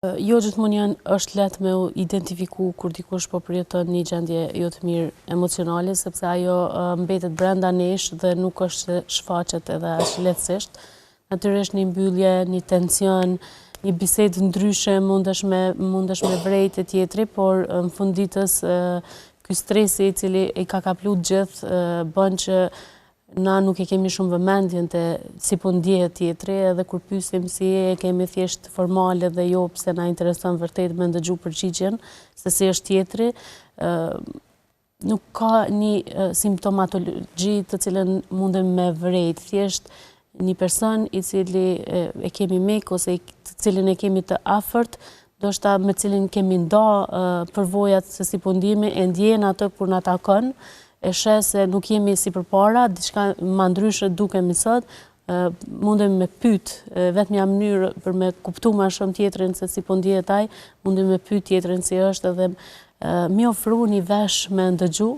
Jo gjithmonë është lehtë me u identifiku kur dikush po përjeton një gjendje jo të mirë emocionale, sepse ajo mbetet brenda nesh dhe nuk është se shfaqet edhe aq lehtësisht. Natyrisht një mbyllje, një tension, një bisedë ndryshe mundesh me vrejt e tjetri, por në fund ditës ky stresi i cili i ka kaplu gjithë bën që na nuk e kemi shumë vëmendjen te si po ndjehet tjetri, edhe kur pyesim si e kemi thjesht formale dhe jo pse na intereson vërtet me ndëgju përgjigjen se si është tjetri. Nuk ka një simptomatologji të cilën mundem me vrejt, thjesht një person i cili e kemi mik ose të cilin e kemi të afërt, ndoshta me cilin kemi nda përvojat se si po ndihemi, e ndjen atë kur na takon, e sheh se nuk jemi si përpara, diçka ma ndryshe dukemi sot, mundem me pyet, vetmja mënyrë për me kuptu ma shumë tjetrin se si po ndihet ai, mundem me pyet tjetrin si është edhe mi ofru një vesh me ndëgju,